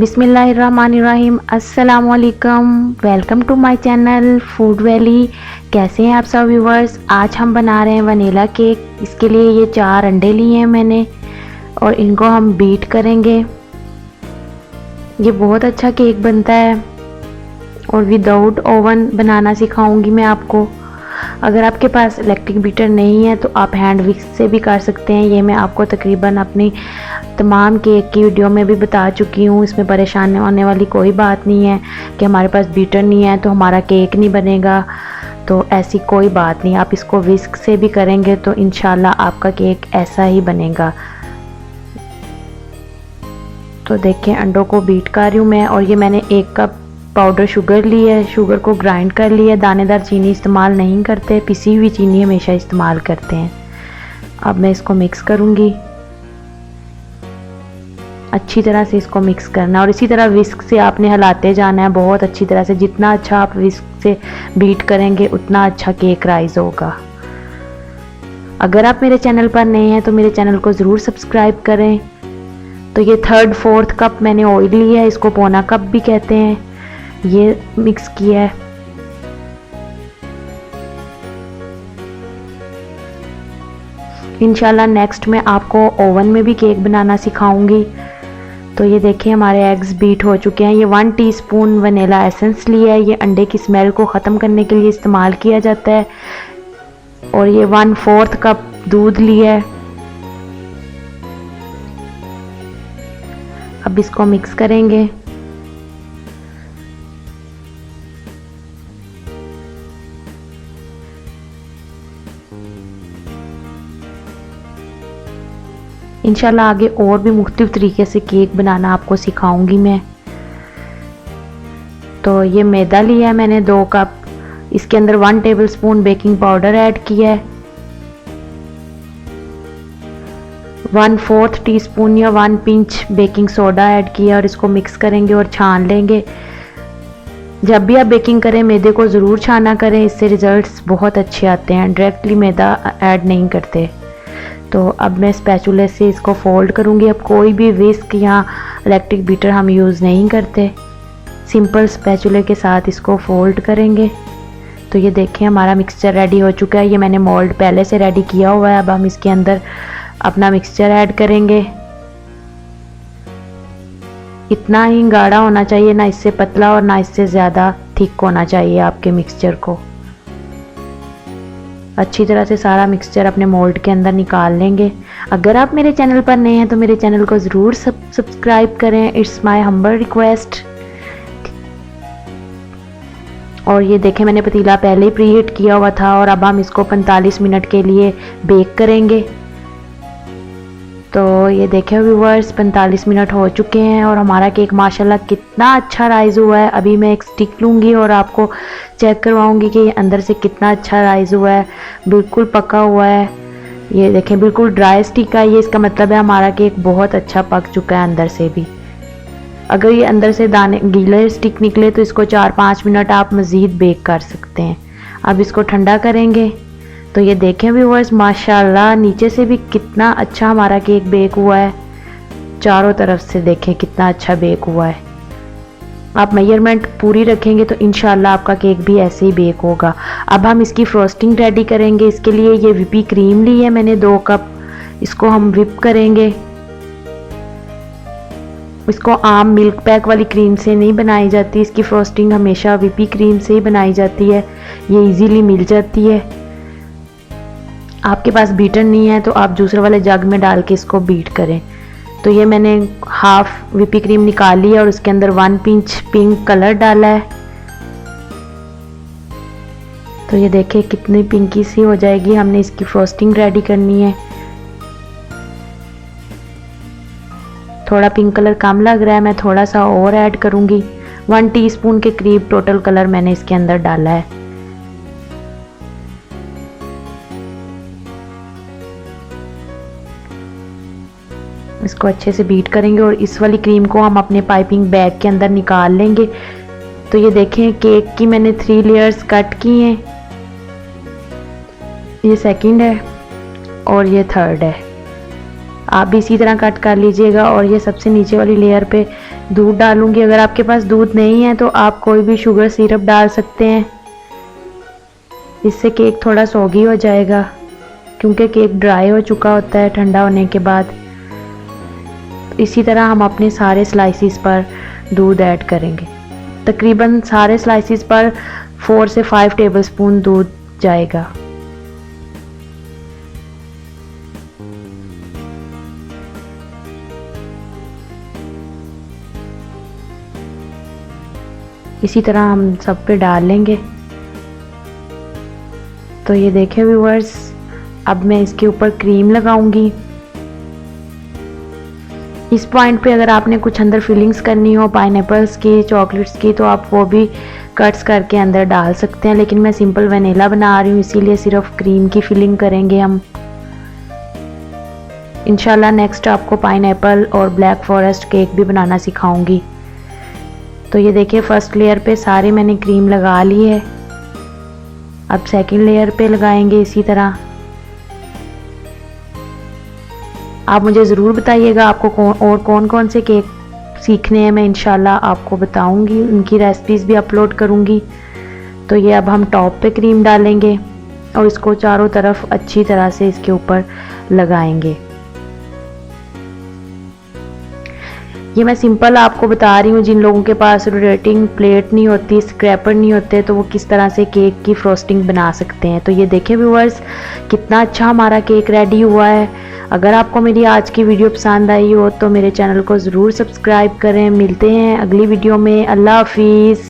बिस्मिल्लाहिर्रहमानिर्रहीम। अस्सलामुअलैकुम, welcome to my channel Food Valley. कैसे हैं आप सब व्यूवर्स। आज हम बना रहे हैं वनीला केक। इसके लिए ये 4 अंडे लिए हैं मैंने और इनको हम बीट करेंगे। ये बहुत अच्छा केक बनता है और विदाउट ओवन बनाना सिखाऊंगी मैं आपको। अगर आपके पास इलेक्ट्रिक बीटर नहीं है तो आप हैंड विक्स से भी कर सकते हैं। ये मैं आपको तकरीबन अपनी तमाम केक की वीडियो में भी बता चुकी हूँ। इसमें परेशान होने वाली कोई बात नहीं है कि हमारे पास बीटर नहीं है तो हमारा केक नहीं बनेगा, तो ऐसी कोई बात नहीं। आप इसको विस्क से भी करेंगे तो इंशाल्लाह आपका केक ऐसा ही बनेगा। तो देखिए अंडों को बीट कर रही हूँ मैं और ये मैंने 1 कप पाउडर शुगर ली है। शुगर को ग्राइंड कर लिया। दानेदार चीनी इस्तेमाल नहीं करते, पिसी हुई चीनी हमेशा इस्तेमाल करते हैं। अब मैं इसको मिक्स करूँगी। अच्छी तरह से इसको मिक्स करना है और इसी तरह विस्क से आपने हिलाते जाना है बहुत अच्छी तरह से। जितना अच्छा आप विस्क से बीट करेंगे उतना अच्छा केक राइज होगा। अगर आप मेरे चैनल पर नए हैं तो मेरे चैनल को ज़रूर सब्सक्राइब करें। तो ये 3/4 कप मैंने ऑयल लिया है, इसको पौना कप भी कहते हैं। ये मिक्स किया है। इंशाल्लाह नेक्स्ट मैं आपको ओवन में भी केक बनाना सिखाऊंगी। तो ये देखिए हमारे एग्स बीट हो चुके हैं। ये 1 टीस्पून वनीला एसेंस लिया है। ये अंडे की स्मेल को ख़त्म करने के लिए इस्तेमाल किया जाता है। और ये 1/4 कप दूध लिया है। अब इसको मिक्स करेंगे। इंशाल्लाह आगे और भी मुख्तलिफ तरीके से केक बनाना आपको सिखाऊंगी मैं। तो ये मैदा लिया है मैंने 2 कप। इसके अंदर 1 टेबलस्पून बेकिंग पाउडर ऐड किया है। 1/4 टीस्पून या 1 पिंच बेकिंग सोडा ऐड किया और इसको मिक्स करेंगे और छान लेंगे। जब भी आप बेकिंग करें मैदे को ज़रूर छाना करें, इससे रिजल्ट्स बहुत अच्छे आते हैं। डायरेक्टली मैदा ऐड नहीं करते। तो अब मैं स्पैचुले से इसको फोल्ड करूँगी। अब कोई भी विस्क या इलेक्ट्रिक बीटर हम यूज़ नहीं करते, सिंपल स्पैचुले के साथ इसको फोल्ड करेंगे। तो ये देखें हमारा मिक्सचर रेडी हो चुका है। ये मैंने मोल्ड पहले से रेडी किया हुआ है। अब हम इसके अंदर अपना मिक्सचर ऐड करेंगे। इतना ही गाढ़ा होना चाहिए, ना इससे पतला और ना इससे ज़्यादा थिक होना चाहिए आपके मिक्सचर को। अच्छी तरह से सारा मिक्सचर अपने मोल्ड के अंदर निकाल लेंगे। अगर आप मेरे चैनल पर नए हैं तो मेरे चैनल को ज़रूर सब्सक्राइब करें। It's my humble request. और ये देखें मैंने पतीला पहले ही प्रीहीट किया हुआ था और अब हम इसको 45 मिनट के लिए बेक करेंगे। तो ये देखें व्यूवर्स 45 मिनट हो चुके हैं और हमारा केक माशाल्लाह कितना अच्छा राइज हुआ है। अभी मैं एक स्टिक लूँगी और आपको चेक करवाऊँगी कि ये अंदर से कितना अच्छा राइज हुआ है। बिल्कुल पका हुआ है। ये देखें बिल्कुल ड्राई स्टिक है। ये इसका मतलब है हमारा केक बहुत अच्छा पक चुका है अंदर से भी। अगर ये अंदर से दाने गीले स्टिक निकले तो इसको 4-5 मिनट आप मज़ीद बेक कर सकते हैं। अब इसको ठंडा करेंगे। तो ये देखें व्यूअर्स माशाल्लाह नीचे से भी कितना अच्छा हमारा केक बेक हुआ है। चारों तरफ से देखें कितना अच्छा बेक हुआ है। आप मेजरमेंट पूरी रखेंगे तो इंशाल्लाह आपका केक भी ऐसे ही बेक होगा। अब हम इसकी फ्रोस्टिंग रेडी करेंगे। इसके लिए ये व्हिप क्रीम ली है मैंने 2 कप। इसको हम व्हिप करेंगे। इसको आम मिल्क पैक वाली क्रीम से नहीं बनाई जाती। इसकी फ्रोस्टिंग हमेशा व्हिप क्रीम से ही बनाई जाती है। ये इजीली मिल जाती है। आपके पास बीटर नहीं है तो आप दूसरे वाले जग में डाल के इसको बीट करें। तो ये मैंने हाफ व्हिप क्रीम निकाल ली है और उसके अंदर 1 पिंच पिंक कलर डाला है। तो ये देखिए कितनी पिंकी सी हो जाएगी। हमने इसकी फ्रोस्टिंग रेडी करनी है। थोड़ा पिंक कलर कम लग रहा है, मैं थोड़ा सा और ऐड करूँगी। 1 टीस्पून के करीब टोटल कलर मैंने इसके अंदर डाला है। इसको अच्छे से बीट करेंगे और इस वाली क्रीम को हम अपने पाइपिंग बैग के अंदर निकाल लेंगे। तो ये देखें केक की मैंने 3 लेयर्स कट की हैं। ये सेकंड है और ये थर्ड है। आप भी इसी तरह कट कर लीजिएगा। और ये सबसे नीचे वाली लेयर पे दूध डालूंगी। अगर आपके पास दूध नहीं है तो आप कोई भी शुगर सिरप डाल सकते हैं, इससे केक थोड़ा सॉगी हो जाएगा, क्योंकि केक ड्राई हो चुका होता है ठंडा होने के बाद। इसी तरह हम अपने सारे स्लाइसिस पर दूध ऐड करेंगे। तकरीबन सारे स्लाइसिस पर 4 से 5 टेबलस्पून दूध जाएगा। इसी तरह हम सब पे डाल लेंगे। तो ये देखें व्यूअर्स, अब मैं इसके ऊपर क्रीम लगाऊंगी। इस पॉइंट पे अगर आपने कुछ अंदर फिलिंग्स करनी हो पाइनएप्पल्स की, चॉकलेट्स की, तो आप वो भी कट्स करके अंदर डाल सकते हैं, लेकिन मैं सिंपल वनीला बना रही हूँ, इसीलिए सिर्फ क्रीम की फिलिंग करेंगे हम। इंशाल्लाह नेक्स्ट आपको पाइनएप्पल और ब्लैक फॉरेस्ट केक भी बनाना सिखाऊंगी। तो ये देखिए फर्स्ट लेयर पे सारे मैंने क्रीम लगा ली है। अब सेकंड लेयर पे लगाएंगे इसी तरह। आप मुझे ज़रूर बताइएगा आपको कौन कौन से केक सीखने हैं, मैं इंशाल्लाह आपको बताऊंगी, उनकी रेसिपीज़ भी अपलोड करूंगी। तो ये अब हम टॉप पे क्रीम डालेंगे और इसको चारों तरफ अच्छी तरह से इसके ऊपर लगाएंगे। ये मैं सिंपल आपको बता रही हूँ, जिन लोगों के पास रोटेटिंग प्लेट नहीं होती, स्क्रैपर नहीं होते, तो वो किस तरह से केक की फ्रोस्टिंग बना सकते हैं। तो ये देखें व्यूअर्स, कितना अच्छा हमारा केक रेडी हुआ है। अगर आपको मेरी आज की वीडियो पसंद आई हो तो मेरे चैनल को ज़रूर सब्सक्राइब करें। मिलते हैं अगली वीडियो में। अल्लाह हाफिज़।